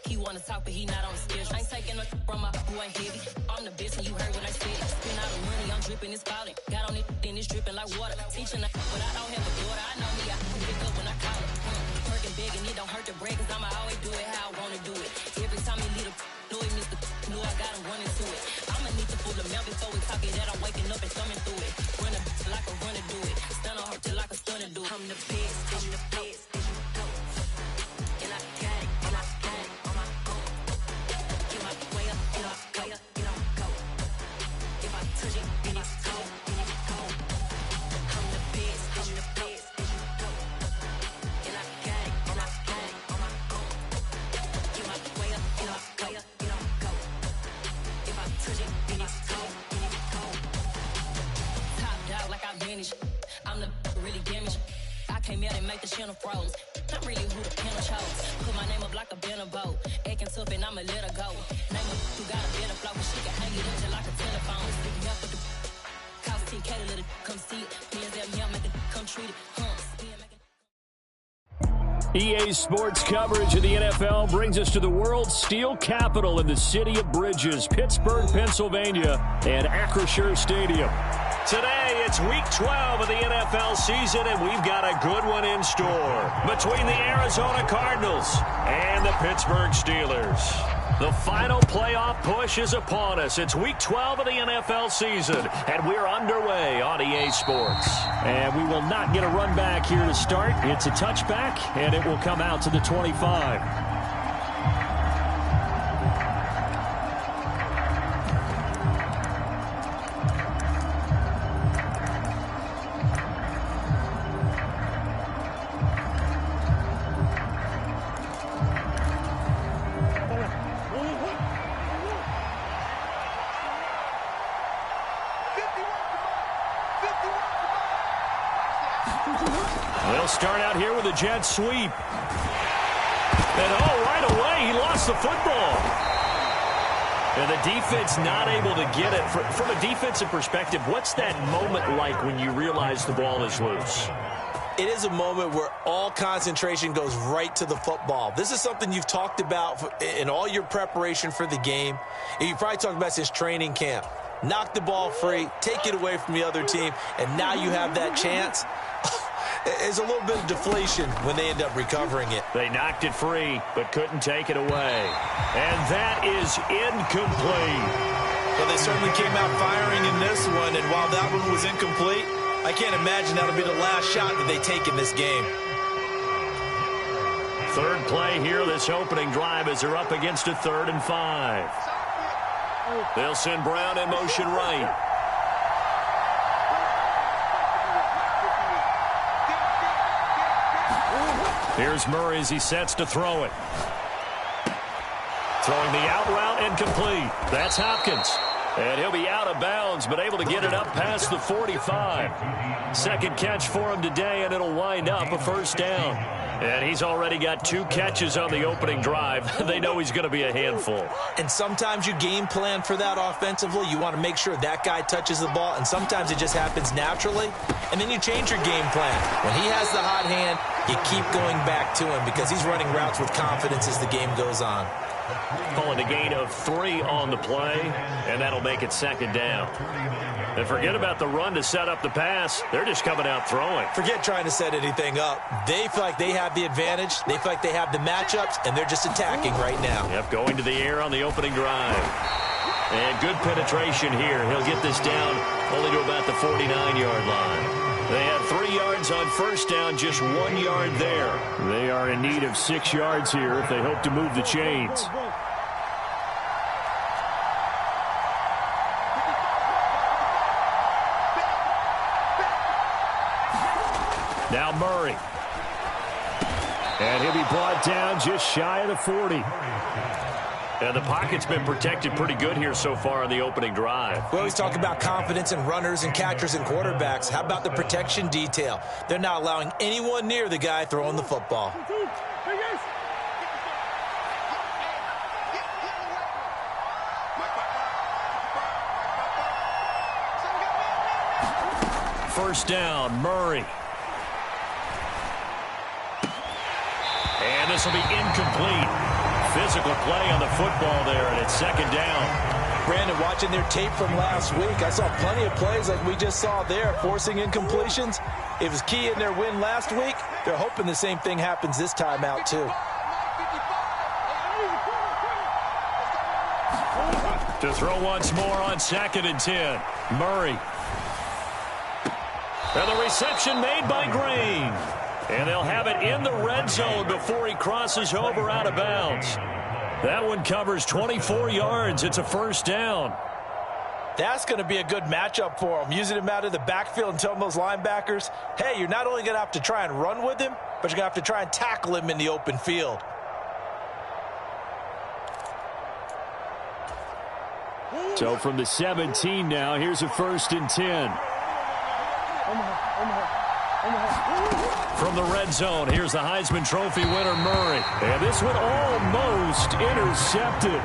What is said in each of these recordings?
He wanna talk, but he not on the schedule. I ain't taking no from my who ain't heavy. I'm the best, and you heard what I said. Spend all the money, I'm dripping, it's falling. Got on it, then it's dripping like water. Teaching, but I don't have a daughter. I know me, I can pick up when I call it. Working big, and it don't hurt to break, cause I'ma always do it how I wanna do it. Every time he lead a know he missed the know I got him running to it. I'ma need to pull the mouth before we talk it that I'm waking up and thumbing through it. Run a like a runner do it. Stun on her till like a stunner do it. I'm the best, I'm the best. And I got it, and I got it on my own. Get my way up, get up, way up, get on go. If I touch it, then it's cold, then it's cold. I'm the best, and you go. And I got it, and I got it on my own. Get my way up, get up, way up, get on go. If I touch it, then it's cold, then it's cold. Top dog like I vanished. I'm the really damaged. I came out and make the channel froze. I'm really who the panel chose. Put my name up like a banner boat. Acting tough and I'ma let her go. Name her who got a better flow. She can hang it up just like a telephone. Sticking up with the cost 10K to let it come see it. Hands out me, make it come treat it. EA Sports coverage of the NFL brings us to the world's steel capital in the city of bridges, Pittsburgh, Pennsylvania, and Acrisure Stadium. Today, it's Week 12 of the NFL season, and we've got a good one in store between the Arizona Cardinals and the Pittsburgh Steelers. The final playoff push is upon us. It's Week 12 of the NFL season, and we're underway on EA Sports. And we will not get a run back here to start. It's a touchback, and it will come out to the 25. They'll start out here with a jet sweep. And right away, he lost the football. And the defense not able to get it. From a defensive perspective, what's that moment like when you realize the ball is loose? It is a moment where all concentration goes right to the football. This is something you've talked about in all your preparation for the game. And you probably talked about since training camp. Knock the ball free, take it away from the other team, and now you have that chance. There's a little bit of deflation when they end up recovering it. They knocked it free, but couldn't take it away. And that is incomplete. Well, they certainly came out firing in this one, and while that one was incomplete, I can't imagine that'll be the last shot that they take in this game. Third play here, this opening drive, as they're up against a 3rd and 5. They'll send Brown in motion right. Here's Murray as he sets to throw it. Throwing the out route and complete. That's Hopkins. And he'll be out of bounds, but able to get it up past the 45. Second catch for him today, and it'll wind up a first down. And he's already got 2 catches on the opening drive. They know he's going to be a handful. And sometimes you game plan for that offensively. You want to make sure that guy touches the ball, and sometimes it just happens naturally. And then you change your game plan. When he has the hot hand, you keep going back to him because he's running routes with confidence as the game goes on. Calling a gain of 3 on the play, and that'll make it second down. And forget about the run to set up the pass. They're just coming out throwing. Forget trying to set anything up. They feel like they have the advantage. They feel like they have the matchups, and they're just attacking right now. Yep, going to the air on the opening drive. And good penetration here. He'll get this down only to about the 49-yard line. They had 3 yards on first down, just 1 yard there. They are in need of 6 yards here if they hope to move the chains. Now Murray. And he'll be brought down just shy of the 40. And the pocket's been protected pretty good here so far on the opening drive. We always talk about confidence in runners and catchers and quarterbacks. How about the protection detail? They're not allowing anyone near the guy throwing the football. First down, Murray. And this will be incomplete. Physical play on the football there, and it's second down. Brandon, watching their tape from last week, I saw plenty of plays like we just saw there, forcing incompletions. It was key in their win last week. They're hoping the same thing happens this time out, too. To throw once more on 2nd and 10. Murray. And the reception made by Green. And they'll have it in the red zone before he crosses over out of bounds. That one covers 24 yards. It's a first down. That's going to be a good matchup for him, using him out of the backfield and telling those linebackers, hey, you're not only going to have to try and run with him, but you're going to have to try and tackle him in the open field. So from the 17 now, here's a 1st and 10. From the red zone, here's the Heisman Trophy winner, Murray. And this one almost intercepted.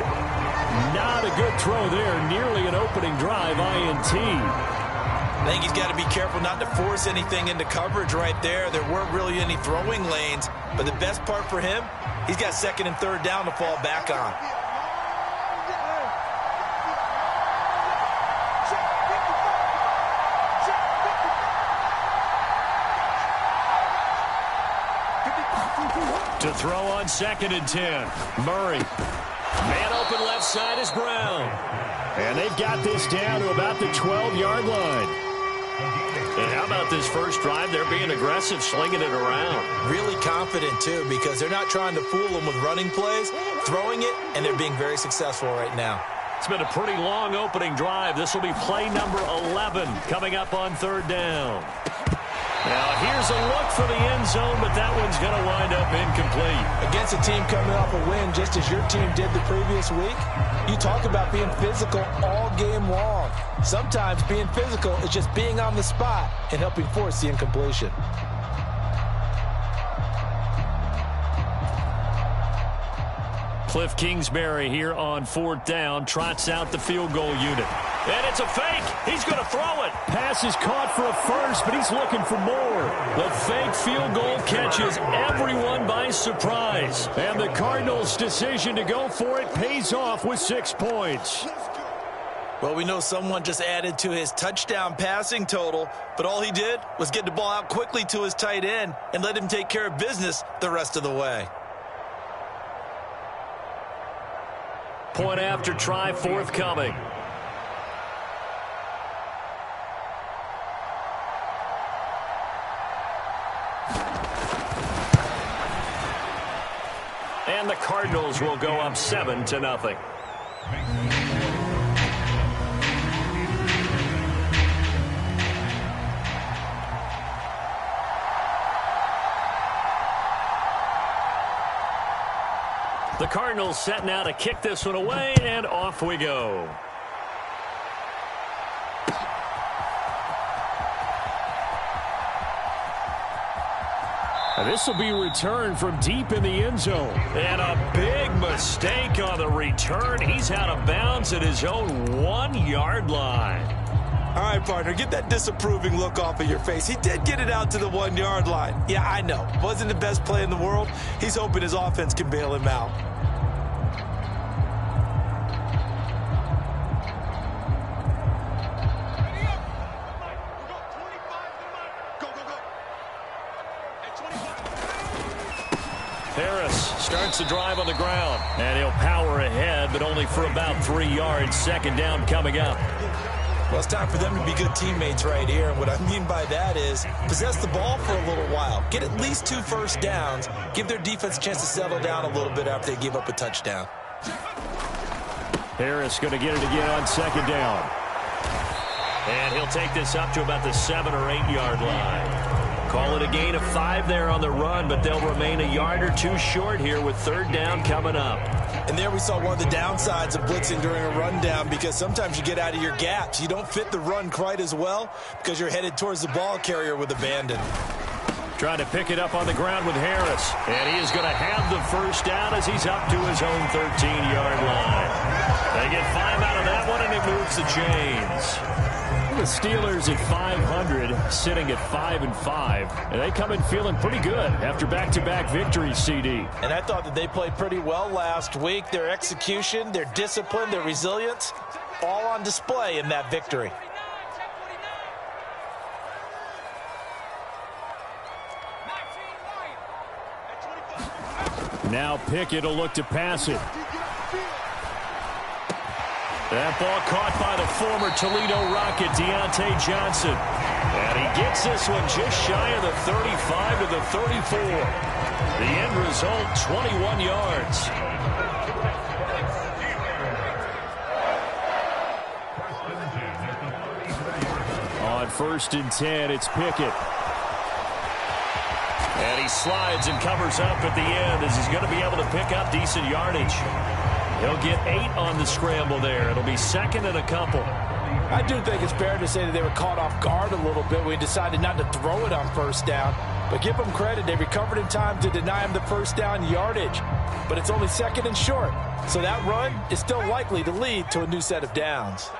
Not a good throw there. Nearly an opening drive INT. I think he's got to be careful not to force anything into coverage right there. There weren't really any throwing lanes. But the best part for him, he's got 2nd and 3rd down to fall back on. To throw on 2nd and 10. Murray. Man open left side is Brown. And they've got this down to about the 12-yard line. And how about this first drive? They're being aggressive, slinging it around. Really confident, too, because they're not trying to fool them with running plays, throwing it, and they're being very successful right now. It's been a pretty long opening drive. This will be play number 11 coming up on 3rd down. Now, here's a look for the end zone, but that one's going to wind up incomplete. Against a team coming off a win, just as your team did the previous week, you talk about being physical all game long. Sometimes being physical is just being on the spot and helping force the incompletion. Cliff Kingsbury here on 4th down, trots out the field goal unit. And it's a fake. He's going to throw it. Pass is caught for a first, but he's looking for more. The fake field goal catches everyone by surprise. And the Cardinals' decision to go for it pays off with 6 points. Well, we know someone just added to his touchdown passing total, but all he did was get the ball out quickly to his tight end and let him take care of business the rest of the way. Point after try forthcoming. And the Cardinals will go up 7-0. The Cardinals set now to kick this one away, and off we go. And this will be returned from deep in the end zone. And a big mistake on the return. He's out of bounds at his own 1-yard line. All right, partner, get that disapproving look off of your face. He did get it out to the 1-yard line. Yeah, I know. Wasn't the best play in the world. He's hoping his offense can bail him out. Harris starts the drive on the ground. And he'll power ahead, but only for about 3 yards. 2nd down coming up. Well, it's time for them to be good teammates right here. And what I mean by that is possess the ball for a little while. Get at least 2 first downs. Give their defense a chance to settle down a little bit after they give up a touchdown. Harris going to get it again on 2nd down. And he'll take this up to about the 7 or 8 yard line. Call it a gain of 5 there on the run, but they'll remain a yard or 2 short here with 3rd down coming up. And there we saw one of the downsides of blitzing during a rundown, because sometimes you get out of your gaps. You don't fit the run quite as well because you're headed towards the ball carrier with abandon. Trying to pick it up on the ground with Harris. And he is going to have the first down as he's up to his own 13-yard line. They get 5 out of that one, and it moves the chains. Well, the Steelers at 500, sitting at 5-5, and they come in feeling pretty good after back-to-back victories, CD. And I thought that they played pretty well last week. Their execution, their discipline, their resilience, all on display in that victory. Now Pickett will look to pass it. That ball caught by the former Toledo Rocket, Deontay Johnson. And he gets this one just shy of the 35 to the 34. The end result, 21 yards. On 1st and 10, it's Pickett. And he slides and covers up at the end as he's going to be able to pick up decent yardage. He'll get 8 on the scramble there. It'll be 2nd and a couple. I do think it's fair to say that they were caught off guard a little bit. We decided not to throw it on 1st down. But give them credit. They recovered in time to deny him the 1st down yardage. But it's only 2nd and short. So that run is still likely to lead to a new set of downs.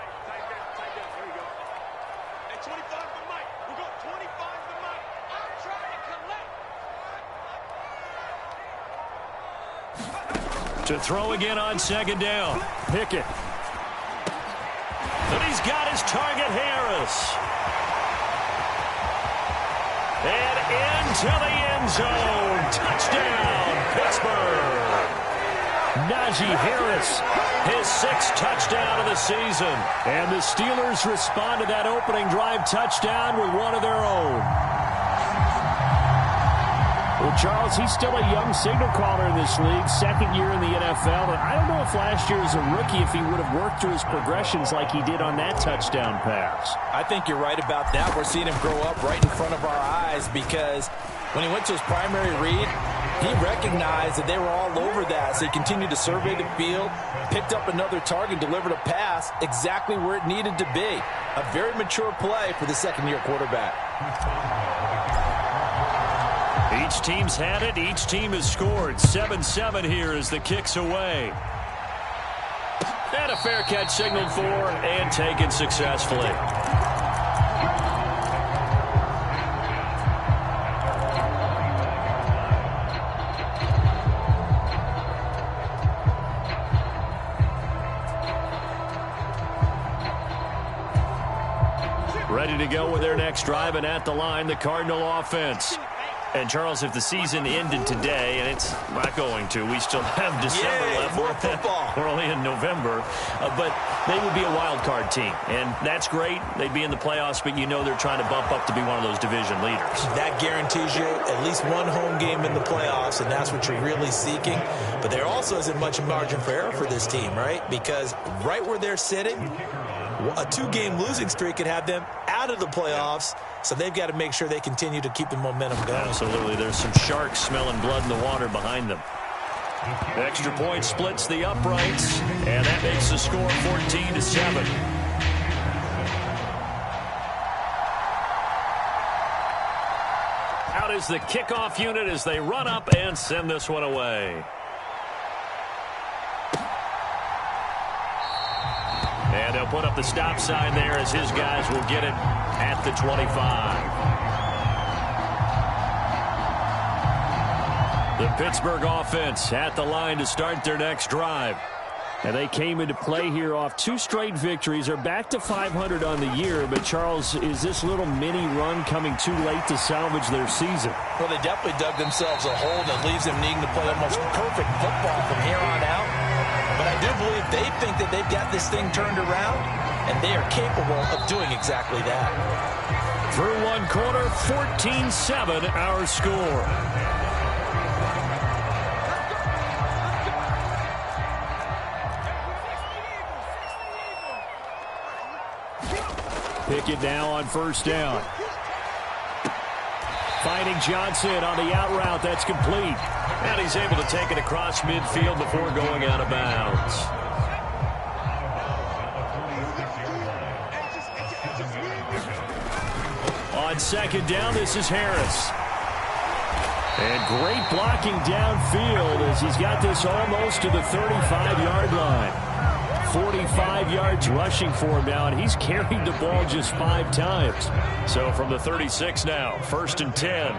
To throw again on 2nd down. Pickett. And he's got his target, Harris. And into the end zone. Touchdown, Pittsburgh. Najee Harris, his 6th touchdown of the season. And the Steelers respond to that opening drive touchdown with one of their own. Well, Charles, he's still a young signal caller in this league, 2nd year in the NFL. And I don't know if last year as a rookie, if he would have worked through his progressions like he did on that touchdown pass. I think you're right about that. We're seeing him grow up right in front of our eyes because when he went to his primary read, he recognized that they were all over that. So he continued to survey the field, picked up another target, delivered a pass exactly where it needed to be. A very mature play for the 2nd-year quarterback. Each team's had it. Each team has scored. 7-7 here as the kick's away. And a fair catch signaled for and taken successfully. Ready to go with their next drive, and at the line, the Cardinal offense. And, Charles, if the season ended today, and it's not going to, we still have December left. More football. We're only in November. But they would be a wild card team, and that's great. They'd be in the playoffs, but you know they're trying to bump up to be one of those division leaders. That guarantees you at least one home game in the playoffs, and that's what you're really seeking. But there also isn't much margin for error for this team, right? Because right where they're sitting, a 2-game losing streak could have them out of the playoffs. So they've got to make sure they continue to keep the momentum going. Absolutely. There's some sharks smelling blood in the water behind them. Extra point splits the uprights, and that makes the score 14-7. Out is the kickoff unit as they run up and send this one away. And they'll put up the stop sign there as his guys will get it at the 25. The Pittsburgh offense at the line to start their next drive. And they came into play here off 2 straight victories. They're back to 500 on the year. But, Charles, is this little mini run coming too late to salvage their season? Well, they definitely dug themselves a hole that leaves them needing to play almost perfect football from here on out. But I do believe they think that they've got this thing turned around, and they are capable of doing exactly that. Through one quarter, 14-7 our score. Pickett now on 1st down. Finding Johnson on the out route. That's complete. And he's able to take it across midfield before going out of bounds. On 2nd down, this is Harris. And great blocking downfield as he's got this almost to the 35-yard line. 45 yards rushing for him now, and he's carried the ball just 5 times. So from the 36 now, 1st and 10.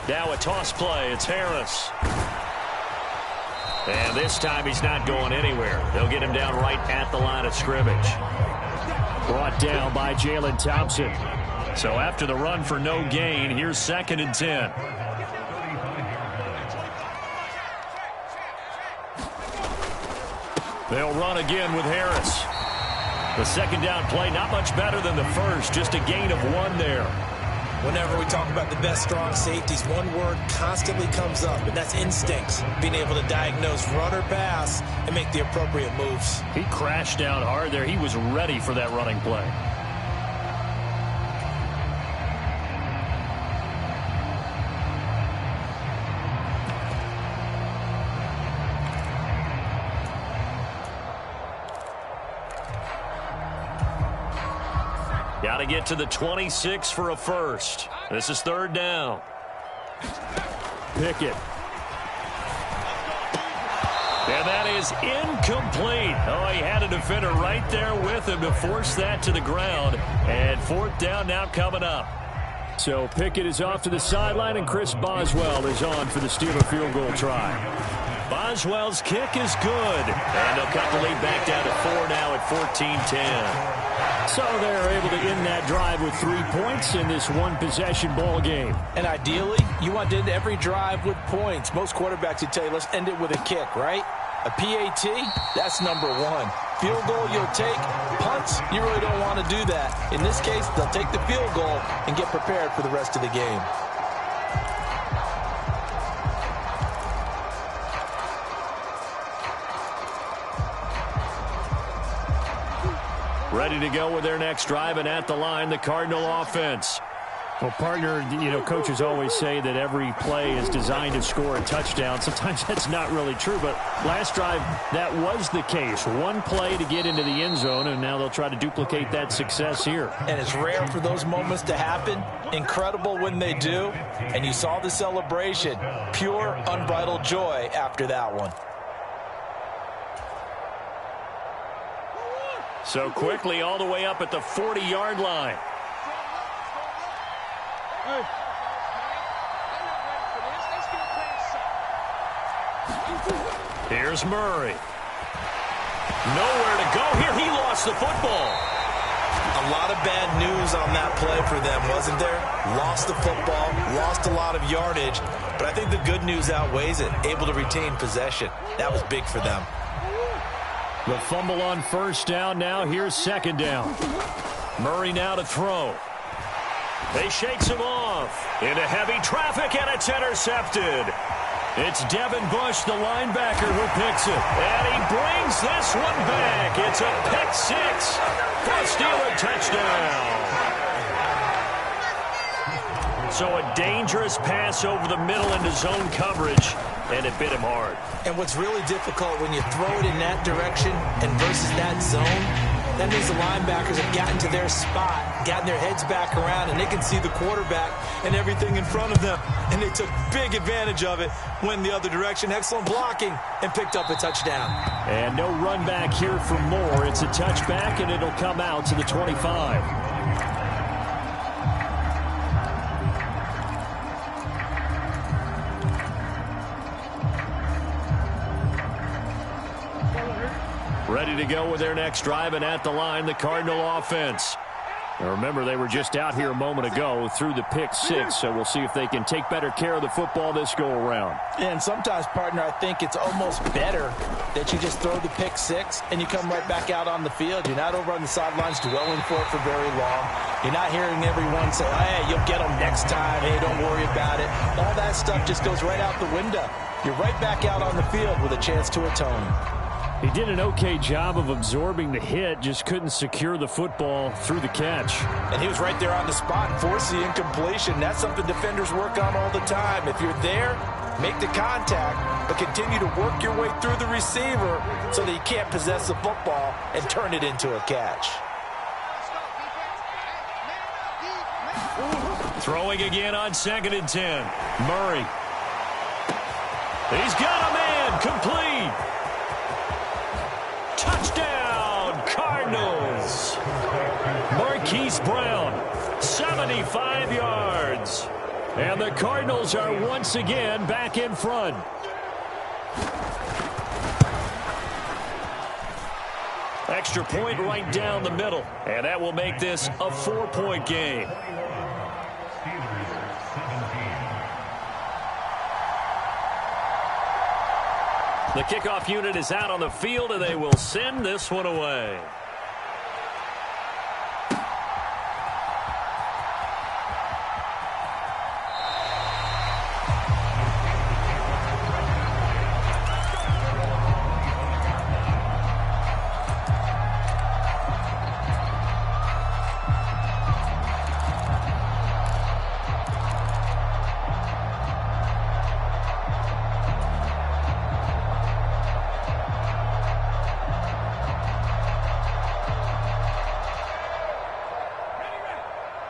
Now a toss play. It's Harris. And this time he's not going anywhere. They'll get him down right at the line of scrimmage. Brought down by Jalen Thompson. So after the run for no gain, here's 2nd and 10. They'll run again with Harris. The 2nd down play, not much better than the first, just a gain of 1 there. Whenever we talk about the best strong safeties, one word constantly comes up, and that's instincts. Being able to diagnose run or pass and make the appropriate moves. He crashed down hard there. He was ready for that running play. Got to get to the 26 for a first. This is 3rd down. Pickett. And that is incomplete. Oh, he had a defender right there with him to force that to the ground. And 4th down now coming up. So Pickett is off to the sideline, and Chris Boswell is on for the Steeler field goal try. Boswell's kick is good. And they'll cut the lead back down to 4 now at 14-10. So they're able to end that drive with 3 points in this one-possession ball game. And ideally, you want to end every drive with points. Most quarterbacks would tell you, let's end it with a kick, right? A PAT, that's number 1. Field goal you'll take. Punts, you really don't want to do that. In this case, they'll take the field goal and get prepared for the rest of the game. Ready to go with their next drive, and at the line, the Cardinal offense. Well, partner, coaches always say that every play is designed to score a touchdown. Sometimes that's not really true, but last drive, that was the case. One play to get into the end zone, and now they'll try to duplicate that success here. And it's rare for those moments to happen. Incredible when they do. And you saw the celebration. Pure, unbridled joy after that one. So quickly all the way up at the 40-yard line. Here's Murray. Nowhere to go here. He lost the football. A lot of bad news on that play for them, wasn't there? Lost the football, lost a lot of yardage, but I think the good news outweighs it. Able to retain possession. That was big for them. The fumble on 1st down. Now here's 2nd down. Murray now to throw. They shakes him off into heavy traffic, and it's intercepted. It's Devin Bush, the linebacker, who picks it. And he brings this one back. It's a pick 6 for a Steeler touchdown. So a dangerous pass over the middle into zone coverage, and it bit him hard. And what's really difficult when you throw it in that direction and versus that zone, that means the linebackers have gotten to their spot, gotten their heads back around, and they can see the quarterback and everything in front of them. And they took big advantage of it, went the other direction. Excellent blocking, and picked up a touchdown. And no run back here for Moore. It's a touchback, and it'll come out to the 25. Ready to go with their next drive, and at the line, the Cardinal offense. Now remember, they were just out here a moment ago through the pick 6, so we'll see if they can take better care of the football this go-around. And sometimes, partner, I think it's almost better that you just throw the pick 6 and you come right back out on the field. You're not over on the sidelines dwelling for it for very long. You're not hearing everyone say, hey, you'll get them next time. Hey, don't worry about it. All that stuff just goes right out the window. You're right back out on the field with a chance to atone. He did an okay job of absorbing the hit, just couldn't secure the football through the catch. And he was right there on the spot and forced the incompletion. That's something defenders work on all the time. If you're there, make the contact, but continue to work your way through the receiver so that you can't possess the football and turn it into a catch. Throwing again on 2nd and 10. Murray. He's got a man. Complete. Touchdown, Cardinals. Marquise Brown, 75 yards. And the Cardinals are once again back in front. Extra point right down the middle. And that will make this a 4-point game. The kickoff unit is out on the field, and they will send this one away.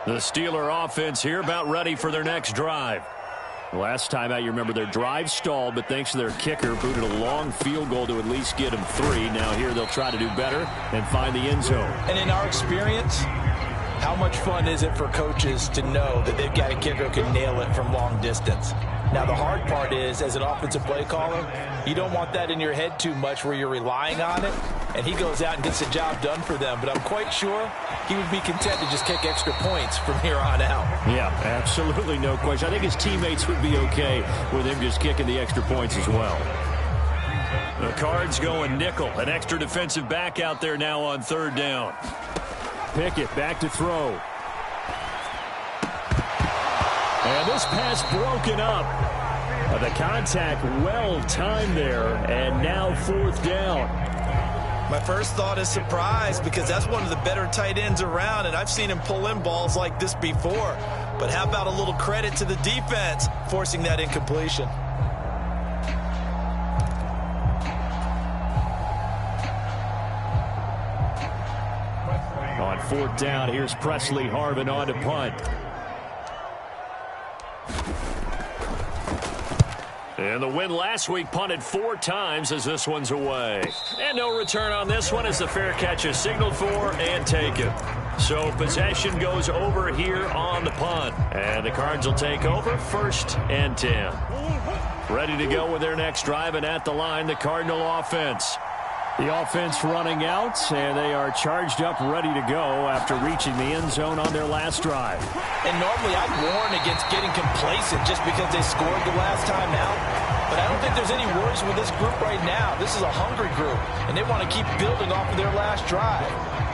The Steeler offense here about ready for their next drive. Last time out, you remember their drive stalled, but thanks to their kicker, booted a long field goal to at least get them 3. Now here they'll try to do better and find the end zone. And in our experience, how much fun is it for coaches to know that they've got a kicker who can nail it from long distance? Now, the hard part is, as an offensive play caller, you don't want that in your head too much where you're relying on it, and he goes out and gets the job done for them. But I'm quite sure he would be content to just kick extra points from here on out. Yeah, absolutely no question. I think his teammates would be okay with him just kicking the extra points as well. The Cards going nickel. An extra defensive back out there now on 3rd down. Pickett back to throw. And this pass broken up. The contact well timed there, and now 4th down. My first thought is surprise, because that's one of the better tight ends around, and I've seen him pull in balls like this before. But how about a little credit to the defense forcing that incompletion? On 4th down, here's Presley Harvin on to punt. And the win last week punted 4 times as this one's away. And no return on this one as the fair catch is signaled for and taken. So possession goes over here on the punt. And the Cards will take over 1st and 10. Ready to go with their next drive, and at the line, the Cardinal offense. The offense running out, and they are charged up, ready to go after reaching the end zone on their last drive. And normally I'd warn against getting complacent just because they scored the last time out. But I don't think there's any worries with this group right now. This is a hungry group, and they want to keep building off of their last drive.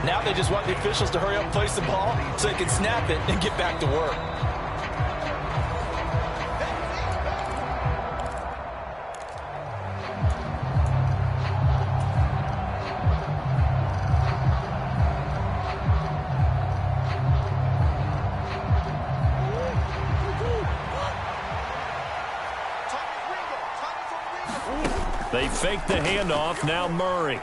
Now they just want the officials to hurry up and place the ball so they can snap it and get back to work. They fake the handoff. Now Murray.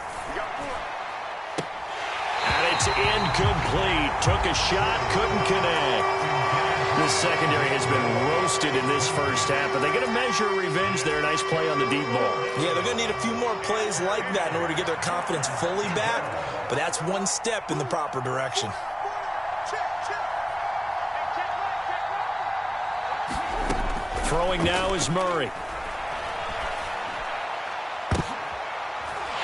And it's incomplete. Took a shot, couldn't connect. The secondary has been roasted in this first half, but they get a measure of revenge there. Nice play on the deep ball. Yeah, they're going to need a few more plays like that in order to get their confidence fully back, but that's one step in the proper direction. Throwing now is Murray.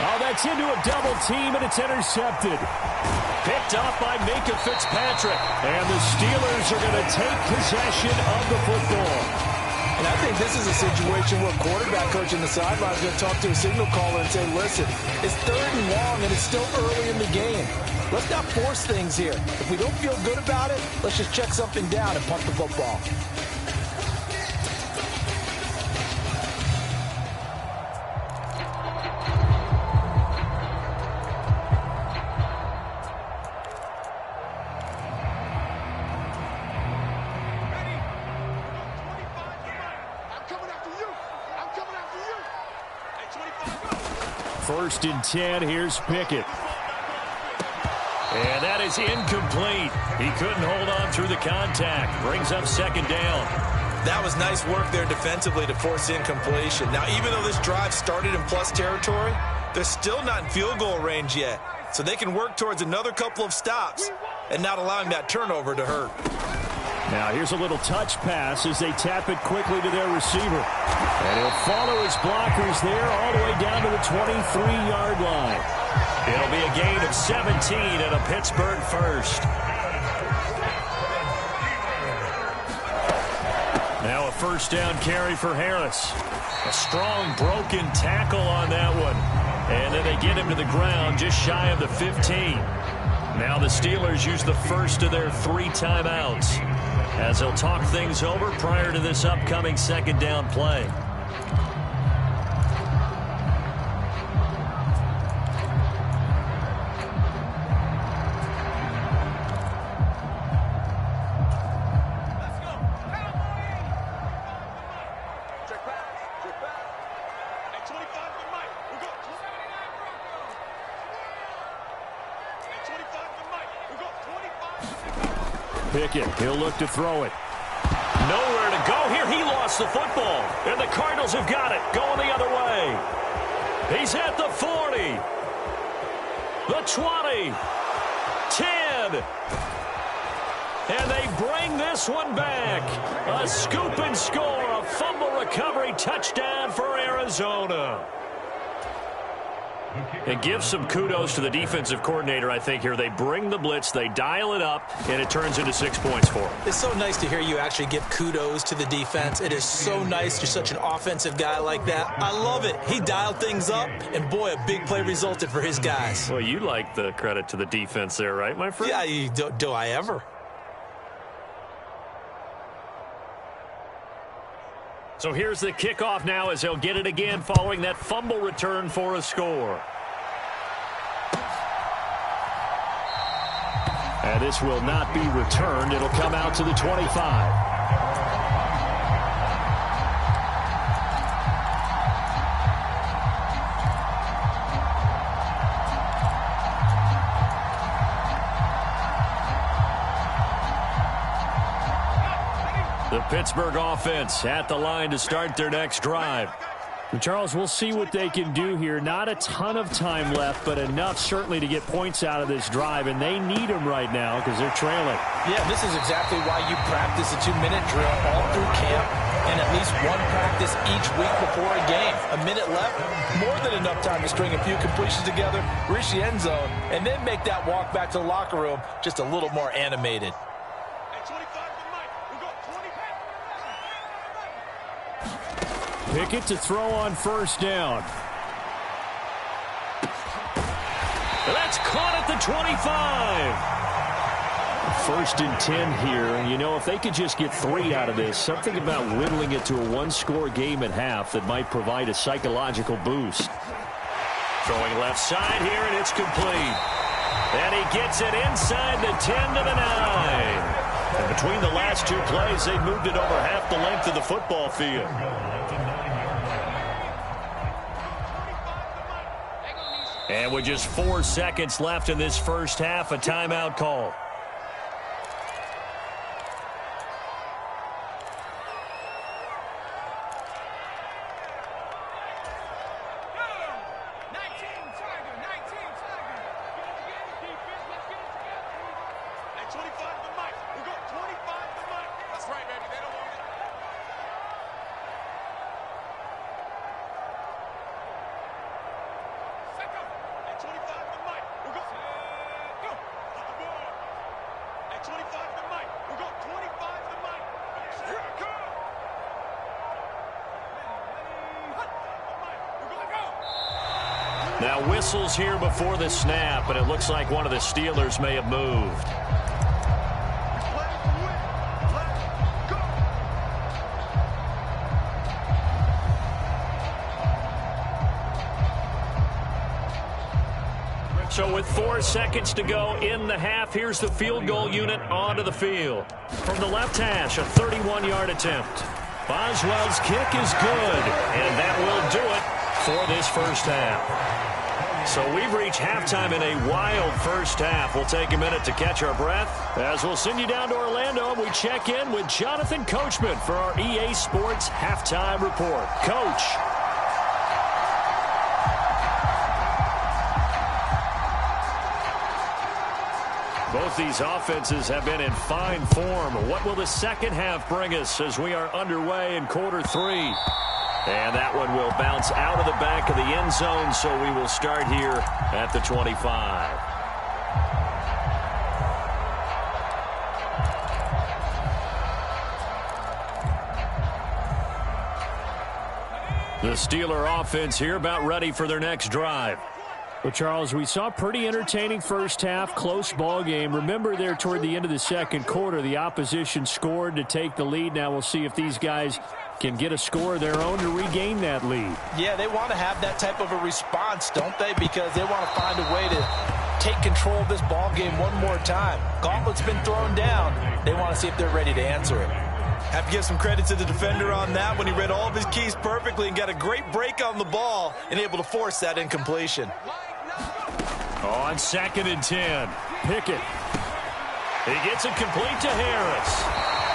Oh, that's into a double team, and it's intercepted. Picked off by Minkah Fitzpatrick. And the Steelers are going to take possession of the football. And I think this is a situation where a quarterback coach in the sideline is going to talk to a signal caller and say, listen, it's 3rd and long, and it's still early in the game. Let's not force things here. If we don't feel good about it, let's just check something down and punt the football. First and 10, here's Pickett. And that is incomplete. He couldn't hold on through the contact. Brings up 2nd down. That was nice work there defensively to force the incompletion. Now, even though this drive started in plus territory, they're still not in field goal range yet. So they can work towards another couple of stops and not allowing that turnover to hurt. Now here's a little touch pass as they tap it quickly to their receiver. And he'll follow his blockers there all the way down to the 23-yard line. It'll be a gain of 17 and a Pittsburgh first. Now a first down carry for Harris. A strong broken tackle on that one. And then they get him to the ground just shy of the 15. Now the Steelers use the first of their 3 timeouts as they'll talk things over prior to this upcoming second down play. Pickett, he'll look to throw it. Nowhere to go here. He lost the football. And the Cardinals have got it. Going the other way. He's at the 40. The 20. 10. And they bring this one back. A scoop and score. A fumble recovery touchdown for Arizona. And give some kudos to the defensive coordinator, I think, here. They bring the blitz, they dial it up, and it turns into 6 points for them. It's so nice to hear you actually give kudos to the defense. It is so nice. You're such an offensive guy like that. I love it. He dialed things up, and boy, a big play resulted for his guys. Well, you like the credit to the defense there, right, my friend? Yeah, do I ever? So here's the kickoff now as they'll get it again following that fumble return for a score. And this will not be returned. It'll come out to the 25. The Pittsburgh offense at the line to start their next drive. Charles, we'll see what they can do here. Not a ton of time left, but enough certainly to get points out of this drive, and they need them right now because they're trailing. Yeah, this is exactly why you practice a 2-minute drill all through camp and at least one practice each week before a game. A minute left, more than enough time to string a few completions together, reach the end zone, and then make that walk back to the locker room just a little more animated. Pickett to throw on first down. That's caught at the 25. First and 10 here. You know, if they could just get 3 out of this, something about whittling it to a 1-score game at half that might provide a psychological boost. Throwing left side here, and it's complete. And he gets it inside the 10 to the 9. And between the last 2 plays, they moved it over half the length of the football field. And with just 4 seconds left in this first half, a timeout call. Now whistles here before the snap, and it looks like one of the Steelers may have moved. So with 4 seconds to go in the half, here's the field goal unit onto the field. From the left hash, a 31-yard attempt. Boswell's kick is good, and that will do it for this first half. So we've reached halftime in a wild first half. We'll take a minute to catch our breath as we'll send you down to Orlando and we check in with Jonathan Coachman for our EA Sports Halftime Report. Coach. Both these offenses have been in fine form. What will the second half bring us as we are underway in quarter three? And that one will bounce out of the back of the end zone, so we will start here at the 25. The Steeler offense here about ready for their next drive. Well, Charles, we saw a pretty entertaining first half, close ball game. Remember there toward the end of the second quarter, the opposition scored to take the lead. Now we'll see if these guys can get a score of their own to regain that lead. Yeah, they want to have that type of a response, don't they? Because they want to find a way to take control of this ball game one more time. Gauntlet's been thrown down. They want to see if they're ready to answer it. Have to give some credit to the defender on that when he read all of his keys perfectly and got a great break on the ball and able to force that incompletion. On 2nd and 10, Pickett. He gets it complete to Harris.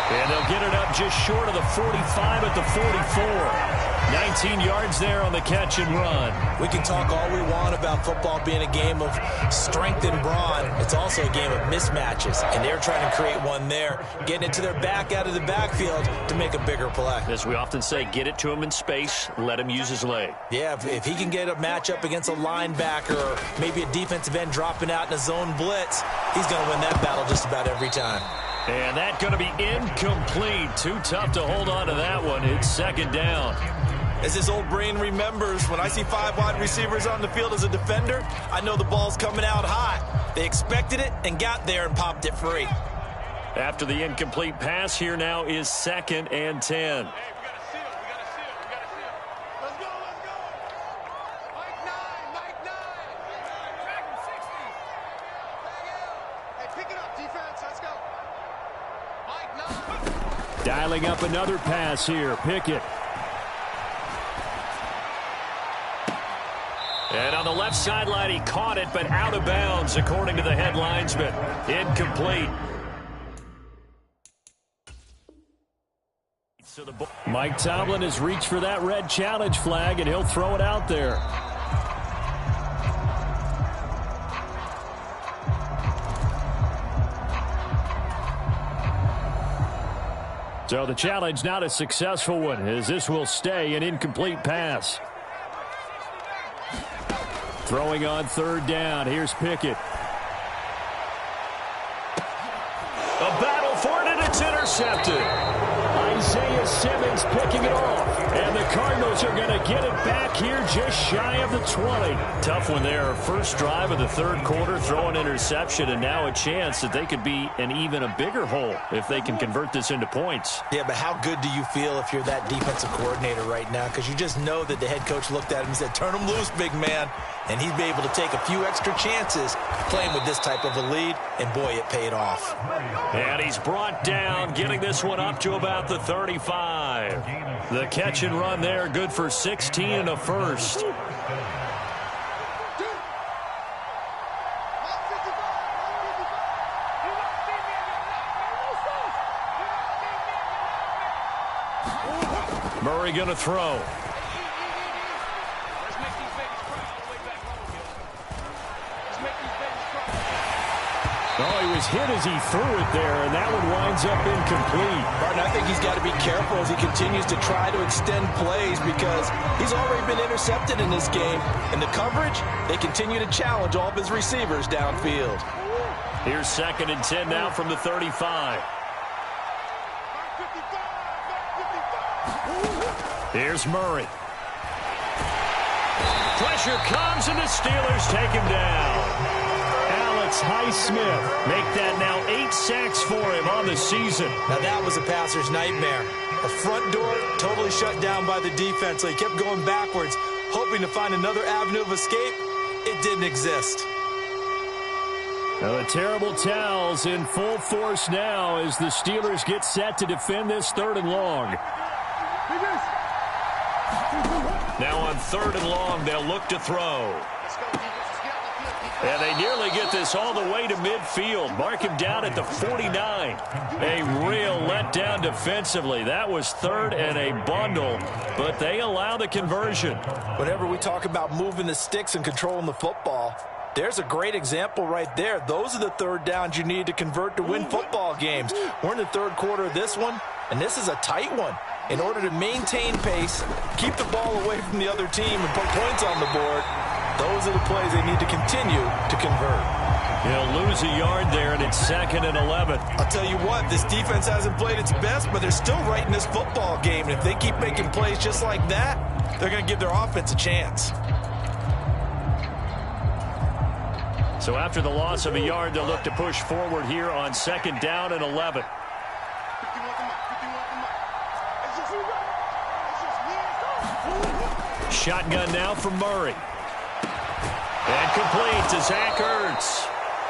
And they'll get it up just short of the 45 at the 44. 19 yards there on the catch and run. We can talk all we want about football being a game of strength and brawn. It's also a game of mismatches, and they're trying to create one there, getting it to their back out of the backfield to make a bigger play. As we often say, get it to him in space, let him use his leg. Yeah, if he can get a matchup against a linebacker or maybe a defensive end dropping out in a zone blitz, he's going to win that battle just about every time. And that's going to be incomplete. Too tough to hold on to that one. It's 2nd down. As this old brain remembers, when I see 5 wide receivers on the field as a defender, I know the ball's coming out hot. They expected it and got there and popped it free. After the incomplete pass, here now is 2nd and 10. Dialing up another pass here. Pickett. And on the left sideline, he caught it, but out of bounds, according to the head linesman. Incomplete. Mike Tomlin has reached for that red challenge flag, and he'll throw it out there. So the challenge not a successful one, as this will stay an incomplete pass. Throwing on 3rd down. Here's Pickett. A battle for it, and it's intercepted. Isaiah Simmons picking it off. And the Cardinals are going to get it back here just shy of the 20. Tough one there. First drive of the 3rd quarter, throw an interception, and now a chance that they could be in even a bigger hole if they can convert this into points. Yeah, but how good do you feel if you're that defensive coordinator right now? Because you just know that the head coach looked at him and said, turn him loose, big man. And he'd be able to take a few extra chances playing with this type of a lead, and boy, it paid off. And he's brought down, getting this one up to about the 35. The catch and run there, good for 16 and a first. Murray going to throw. Oh, he was hit as he threw it there, and that one winds up incomplete. Martin, I think he's got to be careful as he continues to try to extend plays because he's already been intercepted in this game. And the coverage, they continue to challenge all of his receivers downfield. Here's 2nd and 10 now from the 35. Here's Murray. Pressure comes, and the Steelers take him down. Highsmith make that now 8 sacks for him on the season. Now that was a passer's nightmare. The front door totally shut down by the defense, so he kept going backwards, hoping to find another avenue of escape. It didn't exist. Now the terrible towels in full force now as the Steelers get set to defend this 3rd and long. Now on 3rd and long, they'll look to throw. And they nearly get this all the way to midfield. Mark him down at the 49. A real letdown defensively. That was third and a bundle, but they allow the conversion. Whenever we talk about moving the sticks and controlling the football, there's a great example right there. Those are the third downs you need to convert to win football games. We're in the third quarter of this one, and this is a tight one. In order to maintain pace, keep the ball away from the other team, and put points on the board, those are the plays they need to continue to convert. He'll lose a yard there, and it's 2nd and 11. I'll tell you what, this defense hasn't played its best, but they're still right in this football game. And if they keep making plays just like that, they're going to give their offense a chance. So after the loss of a yard, they'll look to push forward here on 2nd down and 11. Shotgun now from Murray. And complete to Zach Ertz.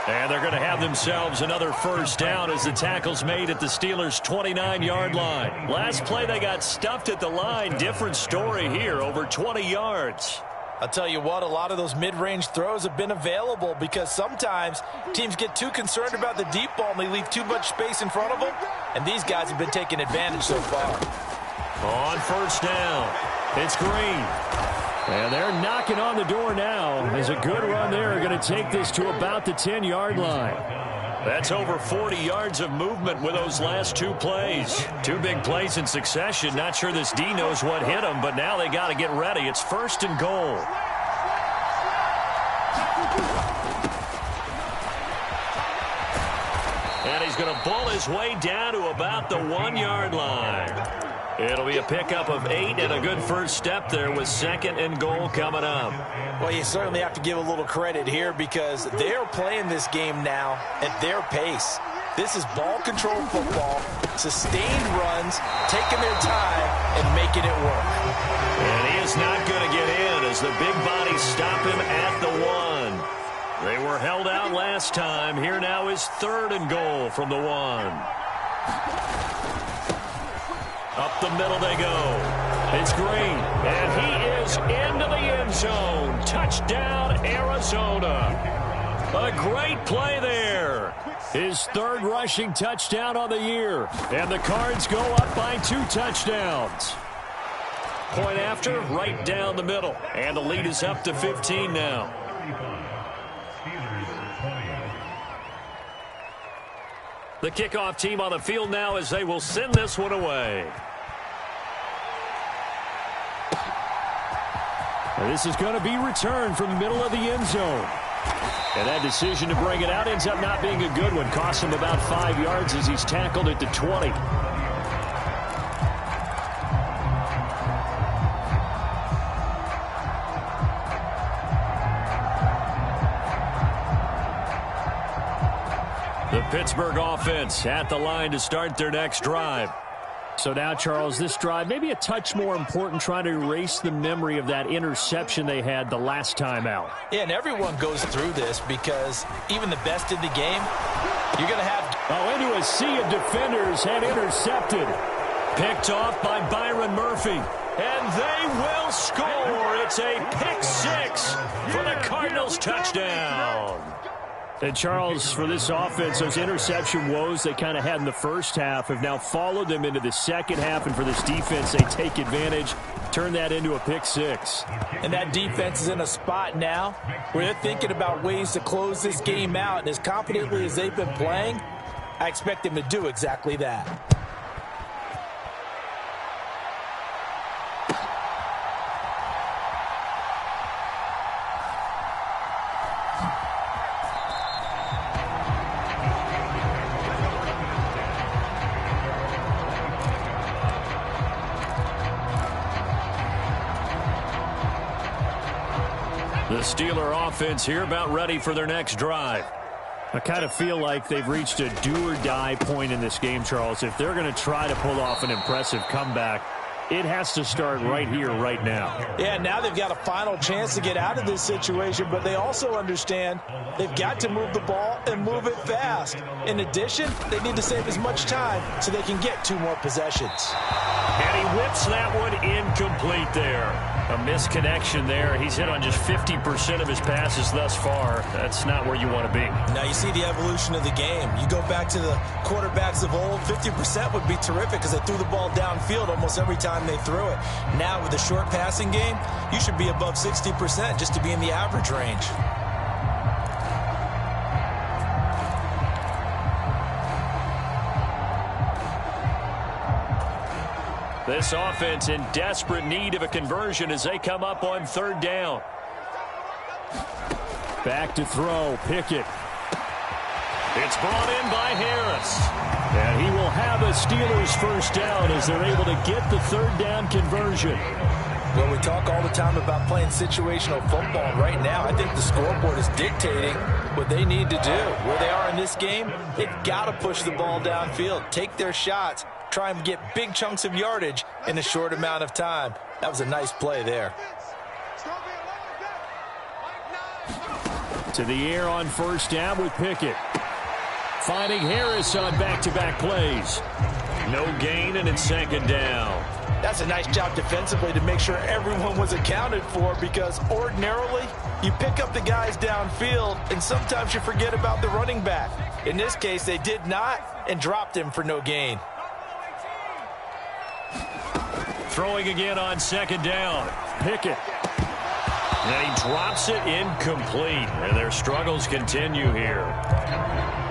And they're going to have themselves another first down as the tackle's made at the Steelers' 29-yard line. Last play, they got stuffed at the line. Different story here, over 20 yards. I'll tell you what, a lot of those mid-range throws have been available because sometimes teams get too concerned about the deep ball and they leave too much space in front of them. And these guys have been taking advantage so far. On first down, it's Green. And they're knocking on the door now as a good run there are going to take this to about the 10-yard line. That's over 40 yards of movement with those last two plays. Two big plays in succession. Not sure this D knows what hit them, but now they got to get ready. It's 1st and goal. And he's going to bull his way down to about the 1-yard line. It'll be a pickup of 8 and a good first step there with 2nd and goal coming up. Well, you certainly have to give a little credit here because they're playing this game now at their pace. This is ball control football, sustained runs, taking their time, and making it work. And he is not going to get in as the big bodies stop him at the 1. They were held out last time. Here now is 3rd and goal from the 1. Up the middle they go. It's Green, and he is into the end zone. Touchdown, Arizona. A great play there. His 3rd rushing touchdown on the year. And the Cards go up by 2 touchdowns. Point after, right down the middle. And the lead is up to 15 now. The kickoff team on the field now as they will send this one away. This is going to be returned from the middle of the end zone. And that decision to bring it out ends up not being a good one. Costs him about 5 yards as he's tackled at the 20. The Pittsburgh offense at the line to start their next drive. So now, Charles, this drive maybe a touch more important, trying to erase the memory of that interception they had the last time out. Yeah, and everyone goes through this because even the best in the game, you're going to have... into a sea of defenders and intercepted. Picked off by Byron Murphy. And they will score. It's a pick 6 for the Cardinals touchdown. And, Charles, for this offense, those interception woes they kind of had in the first half have now followed them into the second half. And for this defense, they take advantage, turn that into a pick 6. And that defense is in a spot now where they're thinking about ways to close this game out. And as confidently as they've been playing, I expect them to do exactly that. The Steeler offense here about ready for their next drive. I kind of feel like they've reached a do-or-die point in this game, Charles. If they're going to try to pull off an impressive comeback, it has to start right here, right now. Yeah, now they've got a final chance to get out of this situation, but they also understand they've got to move the ball and move it fast. In addition, they need to save as much time so they can get 2 more possessions. And he whips that one incomplete there. A misconnection there. He's hit on just 50% of his passes thus far. That's not where you want to be. Now you see the evolution of the game. You go back to the quarterbacks of old, 50% would be terrific because they threw the ball downfield almost every time they threw it. Now with the short passing game, you should be above 60% just to be in the average range. This offense in desperate need of a conversion as they come up on third down. Back to throw, Pickett. It's brought in by Harris. And he will have a Steelers first down as they're able to get the third down conversion. Well, we talk all the time about playing situational football. Right now, I think the scoreboard is dictating what they need to do. Where they are in this game, they've got to push the ball downfield, take their shots, try and get big chunks of yardage in a short amount of time. That was a nice play there. To the air on first down with Pickett. Finding Harris on back-to-back plays. No gain, and it's second down. That's a nice job defensively to make sure everyone was accounted for, because ordinarily you pick up the guys downfield and sometimes you forget about the running back. In this case, they did not and dropped him for no gain. Throwing again on second down. Pickett. And he drops it incomplete. And their struggles continue here.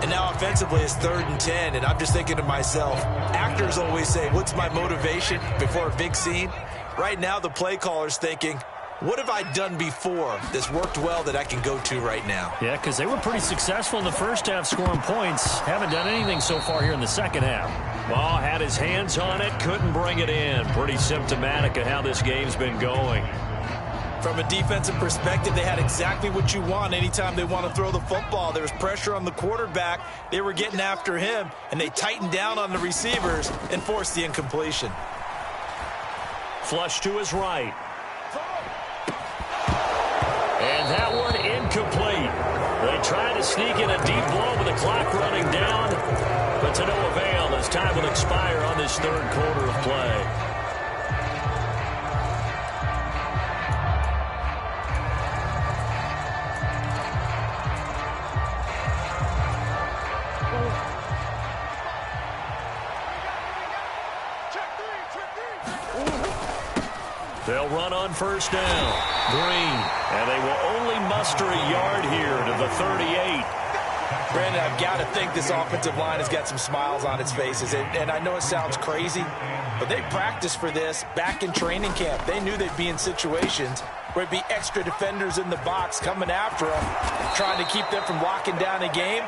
And now offensively it's 3rd and 10. And I'm just thinking to myself, actors always say, what's my motivation before a big scene? Right now the play caller's thinking, what have I done before that's worked well that I can go to right now? Yeah, because they were pretty successful in the first half scoring points. Haven't done anything so far here in the second half. Ball had his hands on it, couldn't bring it in. Pretty symptomatic of how this game's been going. From a defensive perspective, they had exactly what you want anytime they want to throw the football. There was pressure on the quarterback. They were getting after him, and they tightened down on the receivers and forced the incompletion. Flush to his right. And that one incomplete. They tried to sneak in a deep blow with the clock running down, but to no avail as time will expire on this third quarter of play. They'll run on first down. Green. And they will only muster a yard here to the 38. Brandon, I've got to think this offensive line has got some smiles on its faces. And I know it sounds crazy, but they practiced for this back in training camp. They knew they'd be in situations where there'd be extra defenders in the box coming after them, trying to keep them from locking down a game.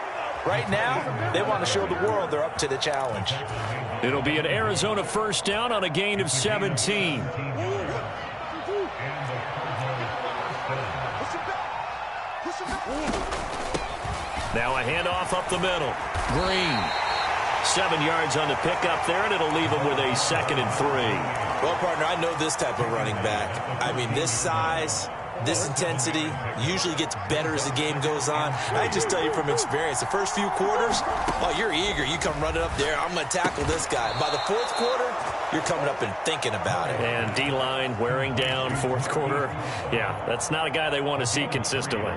Right now, they want to show the world they're up to the challenge. It'll be an Arizona first down on a gain of 17. Now a handoff up the middle. Green. 7 yards on the pickup there, and it'll leave him with a 2nd and 3. Well, partner, I know this type of running back. I mean, this size, this intensity usually gets better as the game goes on. I just tell you from experience, the first few quarters, oh, you're eager. You come running up there, I'm going to tackle this guy. By the 4th quarter, you're coming up and thinking about it. And D-line wearing down 4th quarter. Yeah, that's not a guy they want to see consistently.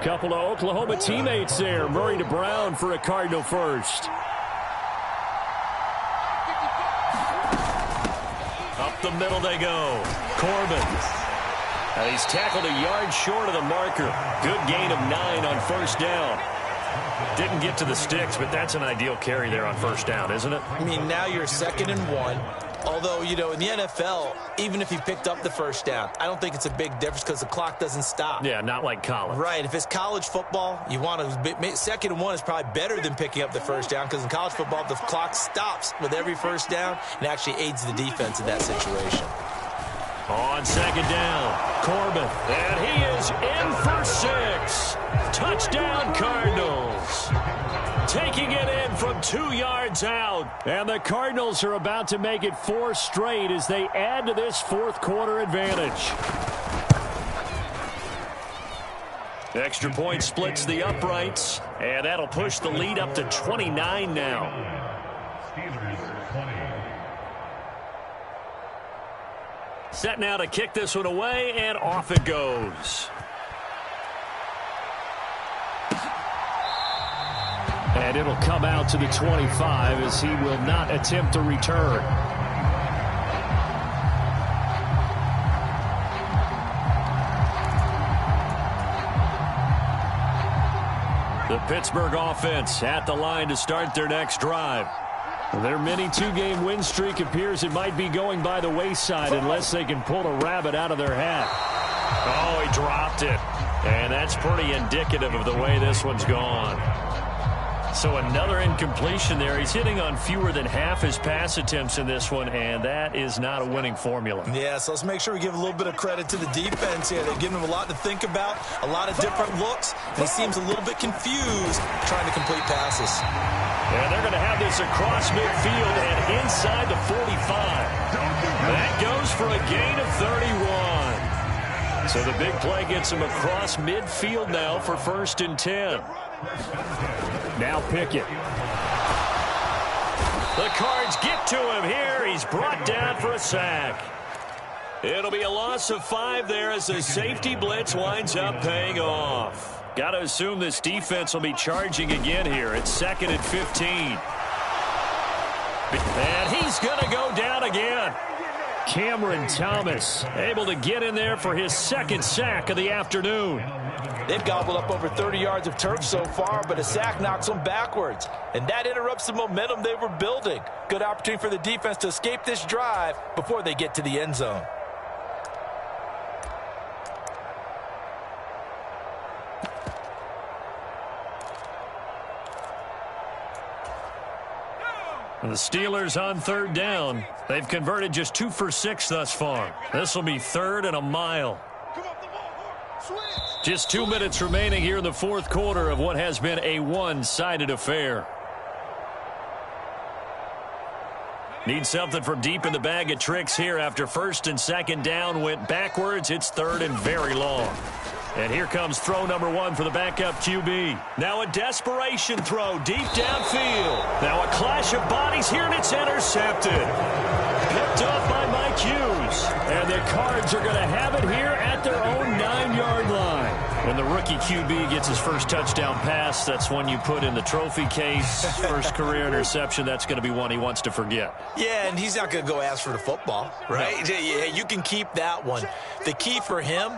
Couple of Oklahoma teammates there. Murray to Brown for a Cardinal first. Up the middle they go. Corbin. And he's tackled a yard short of the marker. Good gain of 9 on first down. Didn't get to the sticks, but that's an ideal carry there on first down, isn't it? I mean, now you're 2nd and 1. Although, you know, in the NFL, even if he picked up the first down, I don't think it's a big difference because the clock doesn't stop. Yeah, not like college. Right. If it's college football, you want to 2nd and 1 is probably better than picking up the first down, because in college football, the clock stops with every first down and actually aids the defense in that situation. On 2nd down, Corbin. And he is in for 6. Touchdown, Cardinals. Taking it in from 2 yards out. And the Cardinals are about to make it 4 straight as they add to this 4th quarter advantage. Extra point splits the uprights, and that'll push the lead up to 29 now. Set now to kick this one away, and off it goes. And it'll come out to the 25 as he will not attempt a return. The Pittsburgh offense at the line to start their next drive. Their mini two-game win streak appears it might be going by the wayside unless they can pull a rabbit out of their hat. Oh, he dropped it. And that's pretty indicative of the way this one's gone. So another incompletion there. He's hitting on fewer than half his pass attempts in this one, and that is not a winning formula. Yeah, so let's make sure we give a little bit of credit to the defense here. They've given him a lot to think about, a lot of different looks, and he seems a little bit confused trying to complete passes. And they're going to have this across midfield and inside the 45. That goes for a gain of 31. So the big play gets him across midfield now for 1st and 10. Now Pickett. The Cards get to him here. He's brought down for a sack. It'll be a loss of 5 there as the safety blitz winds up paying off. Got to assume this defense will be charging again here. It's 2nd and 15. And he's going to go down again. Cameron Thomas able to get in there for his 2nd sack of the afternoon. They've gobbled up over 30 yards of turf so far, but a sack knocks them backwards. And that interrupts the momentum they were building. Good opportunity for the defense to escape this drive before they get to the end zone. The Steelers on 3rd down. They've converted just 2 for 6 thus far. This will be 3rd and a mile. Just 2 minutes remaining here in the 4th quarter of what has been a one-sided affair. Need something from deep in the bag of tricks here after 1st and 2nd down went backwards. It's 3rd and very long. And here comes throw number 1 for the backup QB. Now a desperation throw deep downfield. Now a clash of bodies here, and it's intercepted. Picked off by Mike Hughes. And the Cards are going to have it here at their own 9-yard line. When the rookie QB gets his first touchdown pass, that's one you put in the trophy case. First career interception, that's going to be one he wants to forget. Yeah, and he's not going to go ask for the football, right? No. Yeah, you can keep that one. The key for him,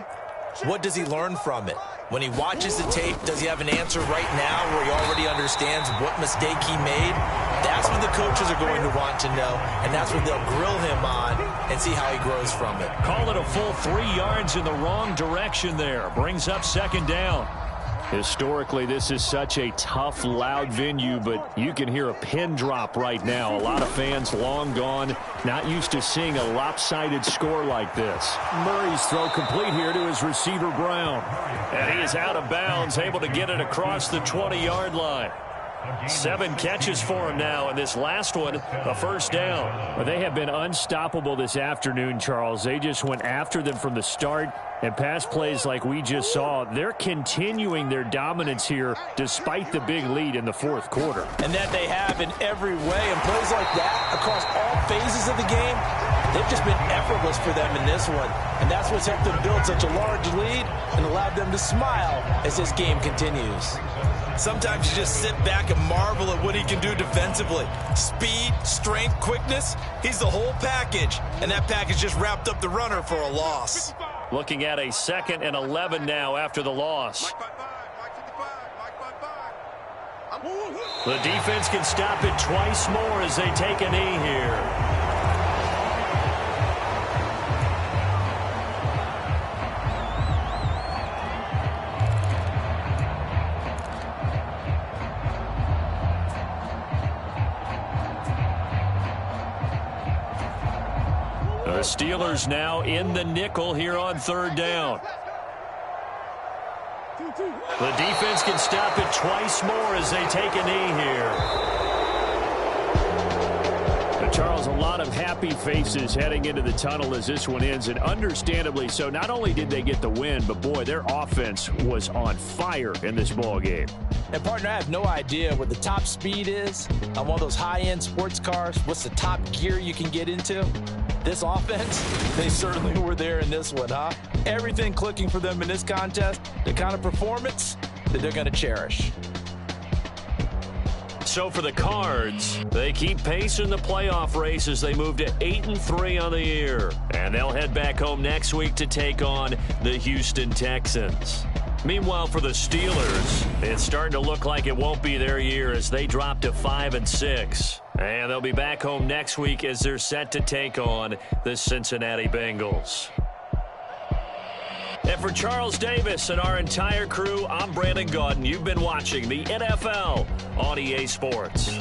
what does he learn from it? When he watches the tape, does he have an answer right now where he already understands what mistake he made? That's what the coaches are going to want to know, and that's what they'll grill him on and see how he grows from it. Call it a full 3 yards in the wrong direction there. Brings up 2nd down. Historically, this is such a tough, loud venue, but you can hear a pin drop right now. A lot of fans long gone, not used to seeing a lopsided score like this. Murray's throw complete here to his receiver, Brown. And he is out of bounds, able to get it across the 20-yard line. 7 catches for him now, and this last one, a 1st down. Well, they have been unstoppable this afternoon, Charles. They just went after them from the start, and pass plays like we just saw, they're continuing their dominance here despite the big lead in the 4th quarter. And that they have in every way, and plays like that across all phases of the game, they've just been effortless for them in this one. And that's what's helped them build such a large lead and allowed them to smile as this game continues. Sometimes you just sit back and marvel at what he can do defensively. Speed, strength, quickness, he's the whole package. And that package just wrapped up the runner for a loss. Looking at a 2nd and 11 now after the loss. The defense can stop it twice more as they take a knee here. The Steelers now in the nickel here on 3rd down. The defense can stop it twice more as they take a knee here. But Charles, Charles, a lot of happy faces heading into the tunnel as this one ends, and understandably so. Not only did they get the win, but, boy, their offense was on fire in this ball game. And, partner, I have no idea what the top speed is on one of those high-end sports cars. What's the top gear you can get into? This offense, they certainly were there in this one, huh? Everything clicking for them in this contest, the kind of performance that they're going to cherish. So for the Cards, they keep pace in the playoff race as they move to 8-3 on the year. And they'll head back home next week to take on the Houston Texans. Meanwhile, for the Steelers, it's starting to look like it won't be their year as they drop to 5-6. And they'll be back home next week as they're set to take on the Cincinnati Bengals. And for Charles Davis and our entire crew, I'm Brandon Gaudin. You've been watching the NFL on EA Sports.